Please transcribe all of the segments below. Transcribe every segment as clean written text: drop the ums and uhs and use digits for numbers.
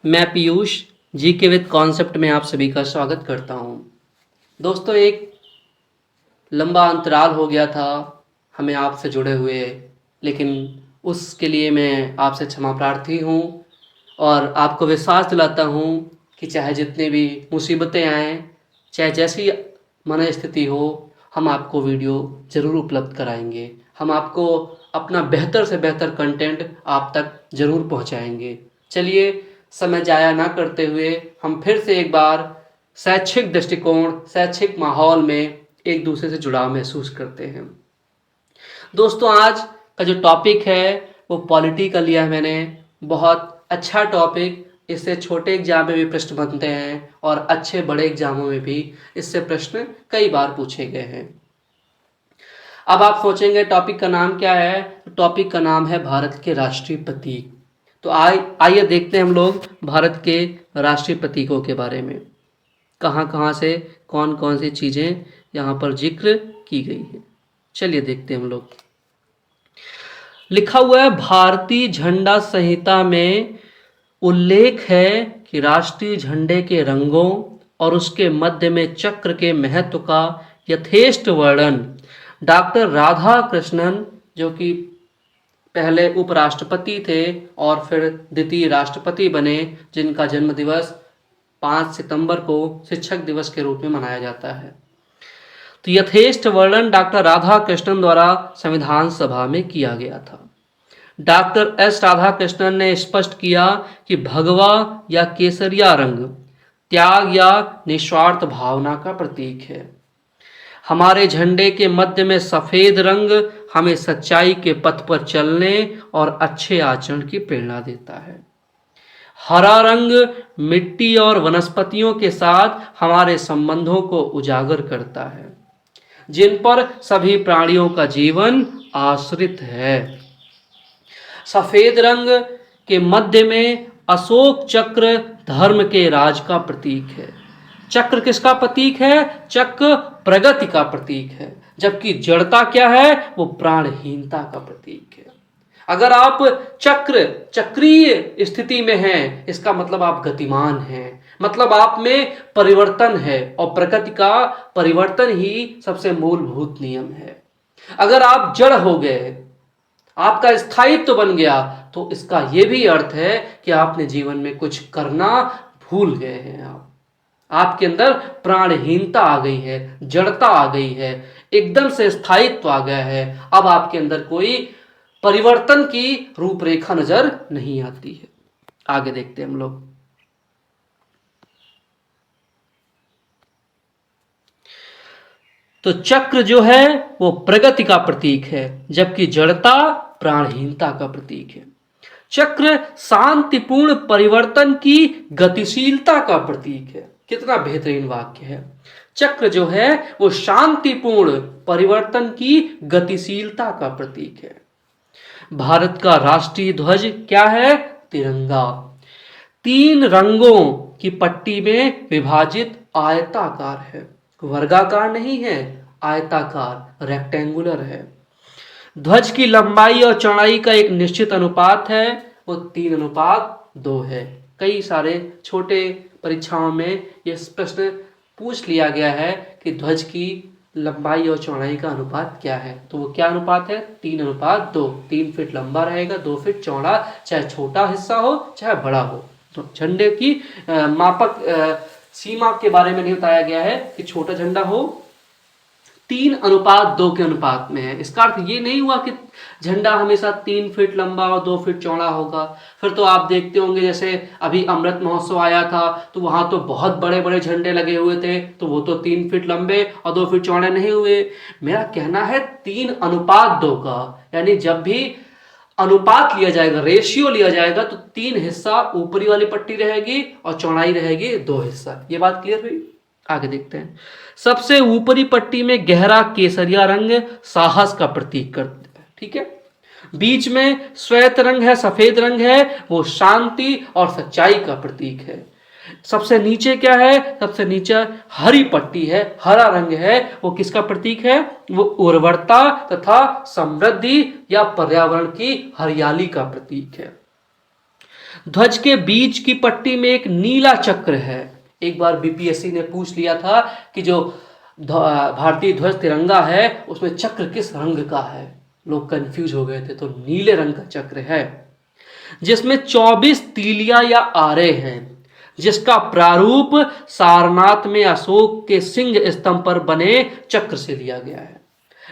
मैं पीयूष जी के with concept में आप सभी का स्वागत करता हूं। दोस्तों, एक लंबा अंतराल हो गया था हमें आपसे जुड़े हुए, लेकिन उसके लिए मैं आपसे क्षमा प्रार्थी हूं और आपको विश्वास दिलाता हूं कि चाहे जितनी भी मुसीबतें आएँ, चाहे जैसी मनस्थिति हो, हम आपको वीडियो ज़रूर उपलब्ध कराएंगे। हम आपको अपना बेहतर से बेहतर कंटेंट आप तक ज़रूर पहुंचाएंगे। चलिए, समय जाया ना करते हुए हम फिर से एक बार शैक्षिक दृष्टिकोण, शैक्षिक माहौल में एक दूसरे से जुड़ाव महसूस करते हैं। दोस्तों, आज का जो टॉपिक है वो पॉलिटी का लिया है मैंने। बहुत अच्छा टॉपिक, इससे छोटे एग्जाम में भी प्रश्न बनते हैं और अच्छे बड़े एग्जामों में भी इससे प्रश्न कई बार पूछे गए हैं। अब आप सोचेंगे टॉपिक का नाम क्या है? टॉपिक का नाम है भारत के राष्ट्रीय प्रतीक। तो आइए देखते हैं हम लोग भारत के राष्ट्रीय प्रतीकों के बारे में, कहाँ कहाँ से कौन कौन सी चीज़ें यहाँ पर जिक्र की गई है। चलिए देखते हैं हम लोग। लिखा हुआ है भारतीय झंडा संहिता में उल्लेख है कि राष्ट्रीय झंडे के रंगों और उसके मध्य में चक्र के महत्व का यथेष्ट वर्णन डॉक्टर राधा कृष्णन, जो कि पहले उपराष्ट्रपति थे और फिर द्वितीय राष्ट्रपति बने, जिनका जन्म दिवस 5 सितंबर को शिक्षक दिवस के रूप में मनाया जाता है। तो यथेष्ट वर्णन डॉक्टर राधा कृष्णन द्वारा संविधान सभा में किया गया था। डॉक्टर एस राधा कृष्णन ने स्पष्ट किया कि भगवा या केसरिया रंग त्याग या निस्वार्थ भावना का प्रतीक है। हमारे झंडे के मध्य में सफेद रंग हमें सच्चाई के पथ पर चलने और अच्छे आचरण की प्रेरणा देता है। हरा रंग मिट्टी और वनस्पतियों के साथ हमारे संबंधों को उजागर करता है, जिन पर सभी प्राणियों का जीवन आश्रित है। सफेद रंग के मध्य में अशोक चक्र धर्म के राज का प्रतीक है। चक्र किसका प्रतीक है? चक्र प्रगति का प्रतीक है, जबकि जड़ता क्या है? वो प्राणहीनता का प्रतीक है। अगर आप चक्रीय स्थिति में हैं, इसका मतलब आप गतिमान हैं, मतलब आप में परिवर्तन है, और प्रकृति का परिवर्तन ही सबसे मूलभूत नियम है। अगर आप जड़ हो गए, आपका स्थायित्व बन गया, तो इसका यह भी अर्थ है कि आपने जीवन में कुछ करना भूल गए हैं। आपके अंदर प्राणहीनता आ गई है, जड़ता आ गई है, एकदम से स्थायित्व आ गया है। अब आपके अंदर कोई परिवर्तन की रूपरेखा नजर नहीं आती है। आगे देखते हैं हम लोग। तो चक्र जो है वो प्रगति का प्रतीक है, जबकि जड़ता प्राणहीनता का प्रतीक है। चक्र शांतिपूर्ण परिवर्तन की गतिशीलता का प्रतीक है। कितना बेहतरीन वाक्य है। चक्र जो है वो शांतिपूर्ण परिवर्तन की गतिशीलता का प्रतीक है। भारत का राष्ट्रीय ध्वज क्या है? तिरंगा। 3 रंगों की पट्टी में विभाजित आयताकार है, वर्गाकार नहीं है, आयताकार रेक्टेंगुलर है। ध्वज की लंबाई और चौड़ाई का एक निश्चित अनुपात है, वो 3:2 है। कई सारे छोटे परीक्षाओं में यह प्रश्न पूछ लिया गया है कि ध्वज की लंबाई और चौड़ाई का अनुपात क्या है। तो वो क्या अनुपात है? 3:2। 3 फीट लंबा रहेगा, 2 फीट चौड़ा, चाहे छोटा हिस्सा हो चाहे बड़ा हो। तो झंडे की मापक सीमा के बारे में नहीं बताया गया है कि छोटा झंडा हो, 3:2 के अनुपात में है। इसका अर्थ ये नहीं हुआ कि झंडा हमेशा 3 फीट लंबा और 2 फीट चौड़ा होगा। फिर तो आप देखते होंगे, जैसे अभी अमृत महोत्सव आया था तो वहां तो बहुत बड़े बड़े झंडे लगे हुए थे, तो वो तो 3 फीट लंबे और 2 फीट चौड़े नहीं हुए। मेरा कहना है 3:2 का, यानी जब भी अनुपात लिया जाएगा, रेशियो लिया जाएगा, तो 3 हिस्सा ऊपरी वाली पट्टी रहेगी और चौड़ाई रहेगी 2 हिस्सा। ये बात क्लियर हुई? आगे देखते हैं। सबसे ऊपरी पट्टी में गहरा केसरिया रंग साहस का प्रतीक करता है, ठीक है। बीच में श्वेत रंग है, सफेद रंग है, वो शांति और सच्चाई का प्रतीक है। सबसे नीचे क्या है? सबसे नीचे हरी पट्टी है, हरा रंग है, वो किसका प्रतीक है? वो उर्वरता तथा समृद्धि या पर्यावरण की हरियाली का प्रतीक है। ध्वज के बीच की पट्टी में एक नीला चक्र है। एक बार बीपीएससी ने पूछ लिया था कि जो भारतीय ध्वज तिरंगा है उसमें चक्र किस रंग का है, लोग कंफ्यूज हो गए थे, तो नीले रंग का चक्र है जिसमें 24 तीलियां या आरे हैं, जिसका प्रारूप सारनाथ में अशोक के सिंह स्तंभ पर बने चक्र से लिया गया है।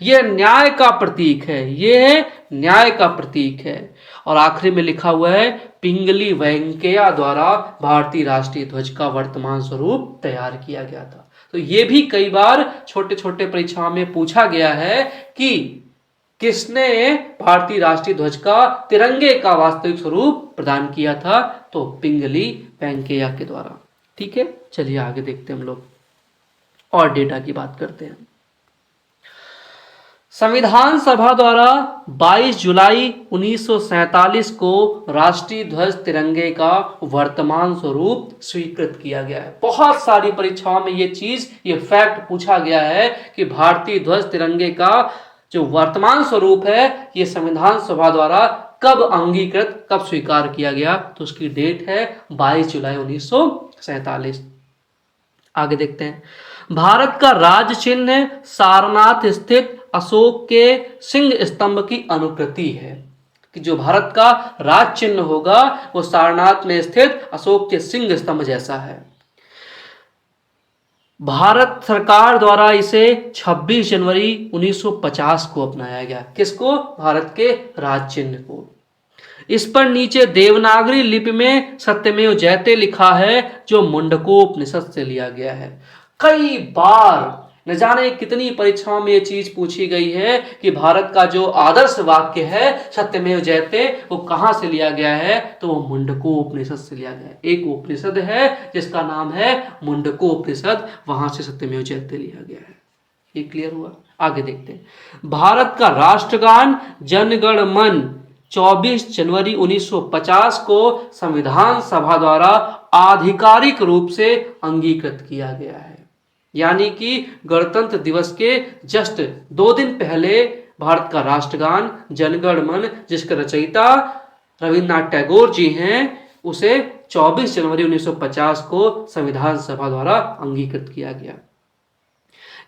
यह न्याय का प्रतीक है, यह न्याय का प्रतीक है। और आखिरी में लिखा हुआ है पिंगली वेंकैया द्वारा भारतीय राष्ट्रीय ध्वज का वर्तमान स्वरूप तैयार किया गया था। तो ये भी कई बार छोटे छोटे परीक्षाओं में पूछा गया है कि किसने भारतीय राष्ट्रीय ध्वज का तिरंगे का वास्तविक स्वरूप प्रदान किया था, तो पिंगली वेंकैया के द्वारा। ठीक है, चलिए आगे देखते हैं हम लोग और डेटा की बात करते हैं। संविधान सभा द्वारा 22 जुलाई 1947 को राष्ट्रीय ध्वज तिरंगे का वर्तमान स्वरूप स्वीकृत किया गया है। बहुत सारी परीक्षाओं में ये फैक्ट पूछा गया है कि भारतीय ध्वज तिरंगे का जो वर्तमान स्वरूप है ये संविधान सभा द्वारा कब अंगीकृत, कब स्वीकार किया गया, तो उसकी डेट है 22 जुलाई 1947। आगे देखते हैं। भारत का राज्य चिन्ह सारनाथ स्थित अशोक के सिंह स्तंभ की अनुकृति है, कि जो भारत का राज्य चिन्ह होगा वो सारनाथ में स्थित अशोक के सिंह स्तंभ जैसा है। भारत सरकार द्वारा इसे 26 जनवरी 1950 को अपनाया गया। किसको? भारत के राज्य चिन्ह को। इस पर नीचे देवनागरी लिपि में सत्यमेव जयते लिखा है, जो मुंडकोपनिषद से लिया गया है। कई बार न जाने कितनी परीक्षाओं में ये चीज पूछी गई है कि भारत का जो आदर्श वाक्य है सत्यमेव जयते वो कहां से लिया गया है, तो वो मुंडकोपनिषद से लिया गया है। एक उपनिषद है जिसका नाम है मुंडकोपनिषद, वहां से सत्यमेव जयते लिया गया है। ये क्लियर हुआ? आगे देखते हैं। भारत का राष्ट्रगान जन गण मन 24 जनवरी 1950 को संविधान सभा द्वारा आधिकारिक रूप से अंगीकृत किया गया है। यानी कि गणतंत्र दिवस के जस्ट 2 दिन पहले भारत का राष्ट्रगान जन गण मन, जिसके रचयिता रविन्द्रनाथ टैगोर जी हैं, उसे 24 जनवरी 1950 को संविधान सभा द्वारा अंगीकृत किया गया।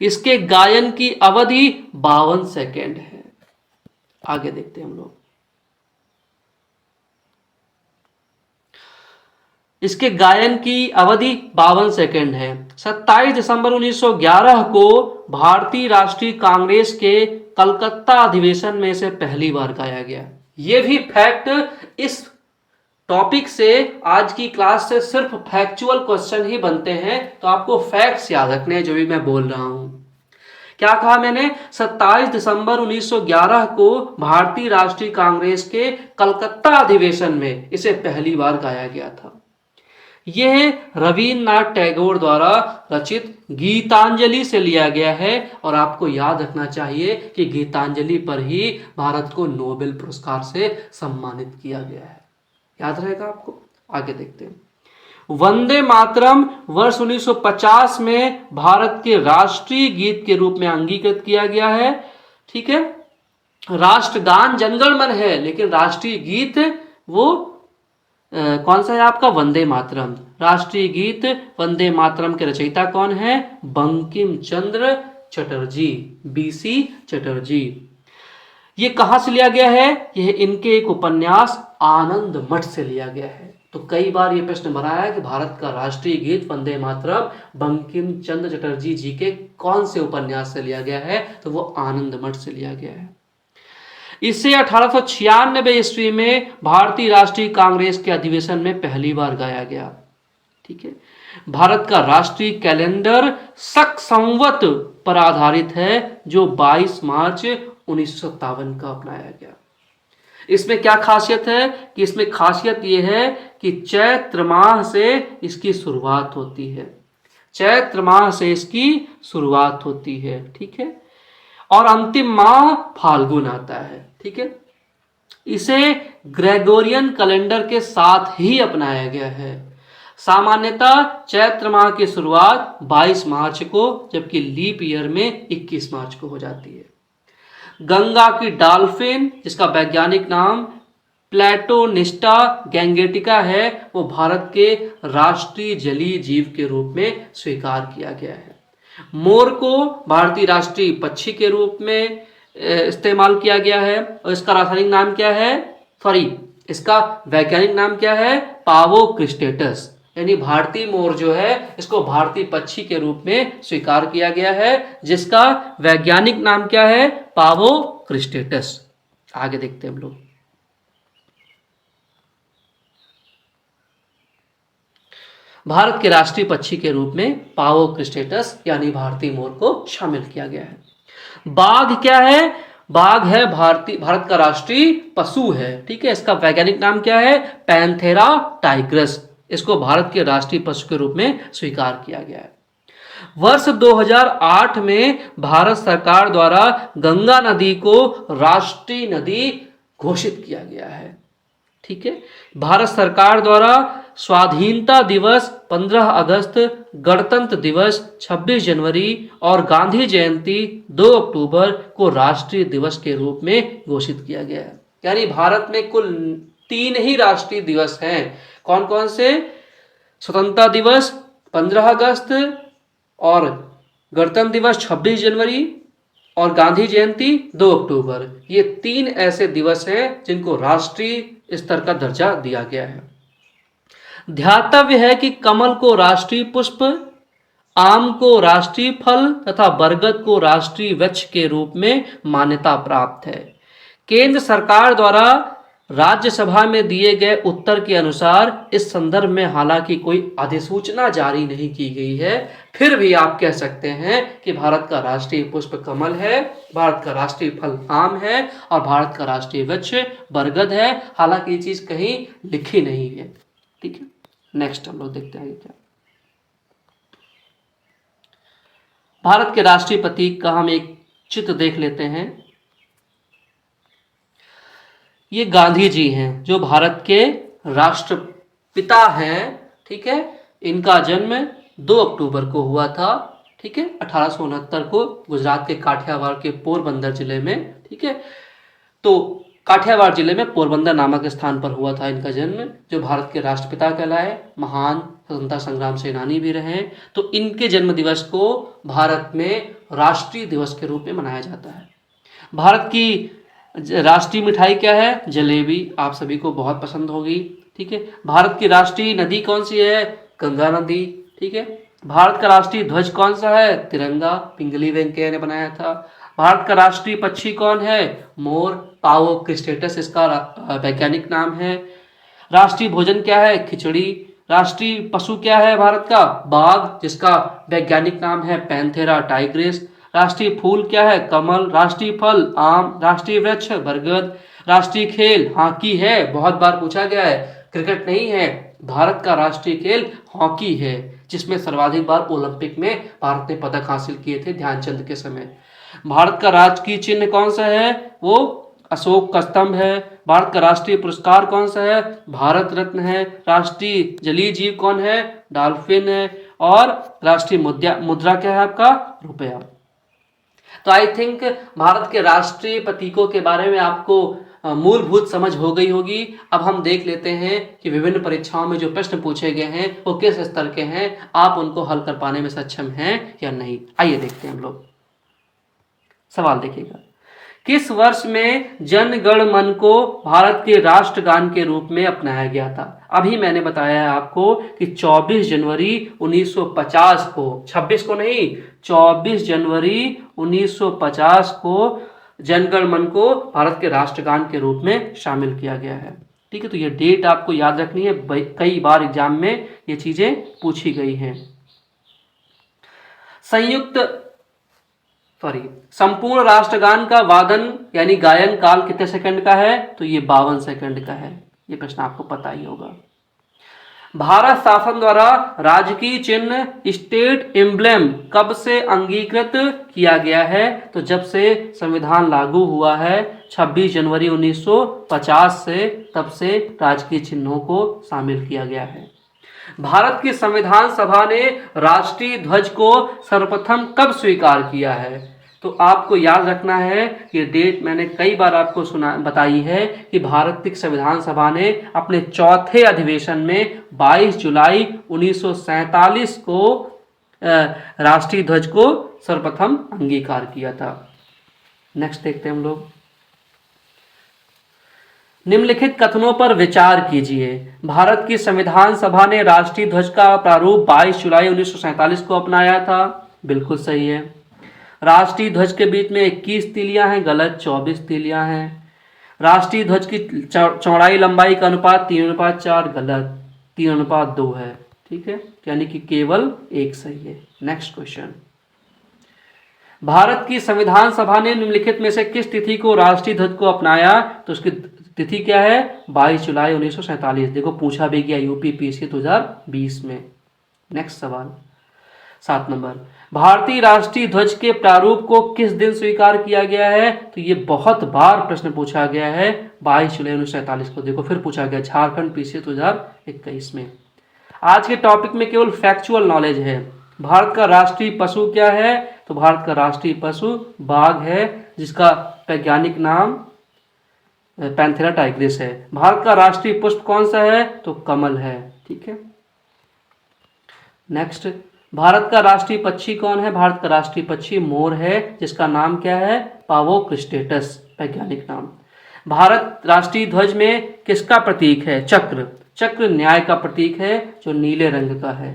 इसके गायन की अवधि 52 सेकेंड है। आगे देखते हैं हम लोग। इसके गायन की अवधि 52 सेकेंड है। 27 दिसंबर 1911 को भारतीय राष्ट्रीय कांग्रेस के कलकत्ता अधिवेशन में से पहली बार गाया गया। यह भी फैक्ट, इस टॉपिक से आज की क्लास से सिर्फ फैक्चुअल क्वेश्चन ही बनते हैं, तो आपको फैक्ट्स याद रखने हैं जो भी मैं बोल रहा हूं। क्या कहा मैंने? 27 दिसंबर 1911 को भारतीय राष्ट्रीय कांग्रेस के कलकत्ता अधिवेशन में इसे पहली बार गाया गया था। यह रविन्द्रनाथ टैगोर द्वारा रचित गीतांजलि से लिया गया है, और आपको याद रखना चाहिए कि गीतांजलि पर ही भारत को नोबेल पुरस्कार से सम्मानित किया गया है। याद रहेगा आपको? आगे देखते हैं। वंदे मातरम वर्ष 1950 में भारत के राष्ट्रीय गीत के रूप में अंगीकृत किया गया है। ठीक है, राष्ट्रगान जनगण मन है, लेकिन राष्ट्रीय गीत वो कौन सा है आपका? वंदे मातरम। राष्ट्रीय गीत वंदे मातरम के रचयिता कौन है? बंकिम चंद्र चटर्जी, बीसी चटर्जी। ये कहां से लिया गया है? यह इनके एक उपन्यास आनंद मठ से लिया गया है। तो कई बार ये प्रश्न बना है कि भारत का राष्ट्रीय गीत वंदे मातरम बंकिम चंद्र चटर्जी जी के कौन से उपन्यास से लिया गया है, तो वो आनंद मठ से लिया गया है। इसे 1896 ईस्वी में भारतीय राष्ट्रीय कांग्रेस के अधिवेशन में पहली बार गाया गया। ठीक है, भारत का राष्ट्रीय कैलेंडर शक संवत पर आधारित है, जो 22 मार्च 1957 का अपनाया गया। इसमें क्या खासियत है कि इसमें खासियत यह है कि चैत्र माह से इसकी शुरुआत होती है। चैत्र माह से इसकी शुरुआत होती है। ठीक है, और अंतिम माह फाल्गुन आता है। ठीक है, इसे ग्रेगोरियन कैलेंडर के साथ ही अपनाया गया है। सामान्यतः चैत्र माह की शुरुआत 22 मार्च को, जबकि लीप ईयर में 21 मार्च को हो जाती है। गंगा की डॉल्फिन, जिसका वैज्ञानिक नाम प्लेटोनिस्टा गैंगेटिका है वो भारत के राष्ट्रीय जलीय जीव के रूप में स्वीकार किया गया है। मोर को भारतीय राष्ट्रीय पक्षी के रूप में इस्तेमाल किया गया है और इसका रासायनिक नाम क्या है, इसका वैज्ञानिक नाम क्या है, पावो क्रिस्टेटस। यानी भारतीय मोर जो है इसको भारतीय पक्षी के रूप में स्वीकार किया गया है जिसका वैज्ञानिक नाम क्या है, पावो क्रिस्टेटस। आगे देखते हैं हम लोग। भारत के राष्ट्रीय पक्षी के रूप में पावो क्रिस्टेटस यानी भारतीय मोर को शामिल किया गया है। बाघ क्या है, बाघ है भारत का राष्ट्रीय पशु है, ठीक है। इसका वैज्ञानिक नाम क्या है, पैंथेरा टाइग्रस। इसको भारत के राष्ट्रीय पशु के रूप में स्वीकार किया गया है। वर्ष 2008 में भारत सरकार द्वारा गंगा नदी को राष्ट्रीय नदी घोषित किया गया है, ठीक है। भारत सरकार द्वारा स्वाधीनता दिवस 15 अगस्त, गणतंत्र दिवस 26 जनवरी और गांधी जयंती 2 अक्टूबर को राष्ट्रीय दिवस के रूप में घोषित किया गया है। यानी भारत में कुल 3 ही राष्ट्रीय दिवस हैं। कौन कौन से, स्वतंत्रता दिवस 15 अगस्त और गणतंत्र दिवस 26 जनवरी और गांधी जयंती 2 अक्टूबर। ये 3 ऐसे दिवस हैं जिनको राष्ट्रीय स्तर का दर्जा दिया गया है। ध्यातव्य है कि कमल को राष्ट्रीय पुष्प, आम को राष्ट्रीय फल तथा बरगद को राष्ट्रीय वृक्ष के रूप में मान्यता प्राप्त है। केंद्र सरकार द्वारा राज्यसभा में दिए गए उत्तर के अनुसार इस संदर्भ में हालांकि कोई अधिसूचना जारी नहीं की गई है, फिर भी आप कह सकते हैं कि भारत का राष्ट्रीय पुष्प कमल है, भारत का राष्ट्रीय फल आम है और भारत का राष्ट्रीय वृक्ष बरगद है। हालांकि ये चीज कहीं लिखी नहीं है, ठीक है। नेक्स्ट हम लोग देखते हैं क्या, भारत के राष्ट्रीय प्रतीक का हम एक चित्र देख लेते हैं। ये गांधी जी हैं जो भारत के राष्ट्रपिता हैं, ठीक है। इनका जन्म 2 अक्टूबर को हुआ था, ठीक है, 1869 को गुजरात के काठियावाड़ के पोरबंदर जिले में, ठीक है। तो काठियावाड़ जिले में पोरबंदर नामक स्थान पर हुआ था इनका जन्म, जो भारत के राष्ट्रपिता कहलाए, महान स्वतंत्रता संग्राम सेनानी भी रहे। तो इनके जन्म दिवस को भारत में राष्ट्रीय दिवस के रूप में मनाया जाता है। भारत की राष्ट्रीय मिठाई क्या है, जलेबी, आप सभी को बहुत पसंद होगी, ठीक है। भारत की राष्ट्रीय नदी कौन सी है, गंगा नदी, ठीक है। भारत का राष्ट्रीय ध्वज कौन सा है, तिरंगा, पिंगली वेंकैया ने बनाया था। भारत का राष्ट्रीय पक्षी कौन है, मोर, पावो क्रिस्टेटस इसका वैज्ञानिक नाम है। राष्ट्रीय भोजन क्या है, खिचड़ी। राष्ट्रीय पशु क्या है भारत का, बाघ, जिसका वैज्ञानिक नाम है पैंथेरा टाइग्रिस। राष्ट्रीय फूल क्या है, कमल। राष्ट्रीय फल आम। राष्ट्रीय वृक्ष बरगद। राष्ट्रीय खेल हॉकी है, बहुत बार पूछा गया है, क्रिकेट नहीं है। भारत का राष्ट्रीय खेल हॉकी है, जिसमें सर्वाधिक बार ओलंपिक में भारत ने पदक हासिल किए थे ध्यानचंद के समय। भारत का राजकीय चिन्ह कौन सा है, वो अशोक का स्तंभ है। भारत का राष्ट्रीय पुरस्कार कौन सा है, भारत रत्न है। राष्ट्रीय जलीय जीव कौन है, डॉल्फिन है। और राष्ट्रीय मुद्रा क्या है आपका, रुपया। तो आई थिंक भारत के राष्ट्रीय प्रतीकों के बारे में आपको मूलभूत समझ हो गई होगी। अब हम देख लेते हैं कि विभिन्न परीक्षाओं में जो प्रश्न पूछे गए हैं वो किस स्तर के हैं, आप उनको हल कर पाने में सक्षम हैं या नहीं। आइए देखते हैं हम लोग। सवाल देखिएगा, किस वर्ष में जन गण मन को भारत के राष्ट्रगान के रूप में अपनाया गया था। अभी मैंने बताया है आपको कि 24 जनवरी 1950 को, 26 को नहीं, 24 जनवरी 1950 को जनगण मन को भारत के राष्ट्रगान के रूप में शामिल किया गया है, ठीक है। तो ये डेट आपको याद रखनी है, कई बार एग्जाम में ये चीजें पूछी गई हैं। संपूर्ण राष्ट्रगान का वादन यानी गायन काल कितने सेकंड का है, तो ये 52 सेकंड का है। ये प्रश्न आपको पता ही होगा। भारत शासन द्वारा राजकीय चिन्ह स्टेट एम्ब्लेम कब से अंगीकृत किया गया है, तो जब से संविधान लागू हुआ है 26 जनवरी 1950 से, तब से राजकीय चिन्हों को शामिल किया गया है। भारत की संविधान सभा ने राष्ट्रीय ध्वज को सर्वप्रथम कब स्वीकार किया है, तो आपको याद रखना है, ये डेट मैंने कई बार आपको बताई है कि भारतीय संविधान सभा ने अपने चौथे अधिवेशन में 22 जुलाई 1947 को राष्ट्रीय ध्वज को सर्वप्रथम अंगीकार किया था। नेक्स्ट देखते हैं हम लोग। निम्नलिखित कथनों पर विचार कीजिए। भारत की संविधान सभा ने राष्ट्रीय ध्वज का प्रारूप 22 जुलाई 1947 को अपनाया था। बिल्कुल सही है। राष्ट्रीय ध्वज के बीच में 21 तीलियां हैं, गलत। 24 तीलियां हैं। राष्ट्रीय ध्वज की चौड़ाई लंबाई का अनुपात 3:4, गलत। 3:2 है। ठीक है, यानी कि केवल एक सही है। Next question. भारत की संविधान सभा ने निम्नलिखित में से किस तिथि को राष्ट्रीय ध्वज को अपनाया? तो उसकी तिथि क्या है? 22 जुलाई 1947। देखो पूछा भी गया यूपीपीएससी 2020 में। नेक्स्ट सवाल 7 नंबर। भारतीय राष्ट्रीय ध्वज के प्रारूप को किस दिन स्वीकार किया गया है? तो ये बहुत बार प्रश्न पूछा गया है। 22 जुलाई 1947 को। देखो फिर पूछा गया झारखंड पीसीए 2021 में। आज के टॉपिक में केवल फैक्चुअल नॉलेज है। भारत का राष्ट्रीय पशु क्या है? तो भारत का राष्ट्रीय पशु बाघ है, जिसका वैज्ञानिक नाम पैंथेरा टाइग्रिस है। भारत का राष्ट्रीय पुष्प कौन सा है? तो कमल है। ठीक है। नेक्स्ट, भारत का राष्ट्रीय पक्षी कौन है? भारत का राष्ट्रीय पक्षी मोर है, जिसका नाम क्या है? पावो क्रिस्टेटस, वैज्ञानिक नाम। भारत राष्ट्रीय ध्वज में किसका प्रतीक है? चक्र। चक्र न्याय का प्रतीक है, जो नीले रंग का है।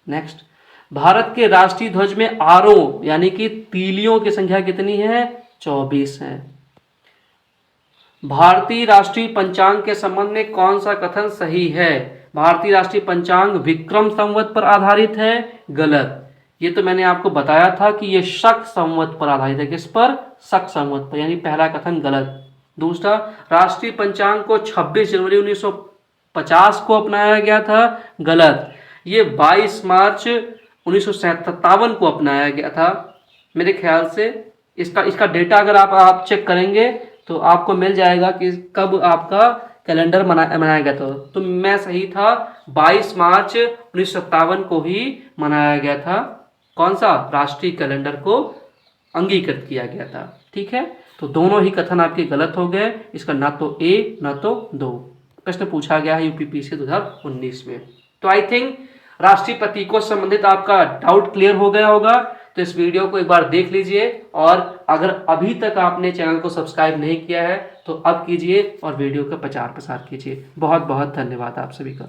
नेक्स्ट, भारत के राष्ट्रीय ध्वज में आरों यानी कि तीलियों की संख्या कितनी है? 24 है। भारतीय राष्ट्रीय पंचांग के संबंध में कौन सा कथन सही है? भारतीय राष्ट्रीय पंचांग विक्रम संवत पर आधारित है, गलत। ये तो मैंने आपको बताया था कि ये शक संवत पर आधारित है। किस पर? शक संवत पर, यानी पहला कथन गलत। दूसरा, राष्ट्रीय पंचांग को 26 जनवरी 1950 को अपनाया गया था, गलत। ये 22 मार्च 1957 को अपनाया गया था। मेरे ख्याल से इसका डेटा अगर आप चेक करेंगे तो आपको मिल जाएगा कि कब आपका कैलेंडर मनाया गया था। तो मैं सही था, 22 मार्च 1957 को ही मनाया गया था। कौन सा? राष्ट्रीय कैलेंडर को अंगीकृत किया गया था। ठीक है, तो दोनों ही कथन आपके गलत हो गए। इसका ना तो ए ना तो दो प्रश्न पूछा गया है यूपीपीएससी 2019 में। तो आई थिंक राष्ट्रीय प्रतीकों से संबंधित आपका डाउट क्लियर हो गया होगा। तो इस वीडियो को एक बार देख लीजिए, और अगर अभी तक आपने चैनल को सब्सक्राइब नहीं किया है तो अब कीजिए और वीडियो का प्रचार प्रसार कीजिए। बहुत बहुत धन्यवाद आप सभी का।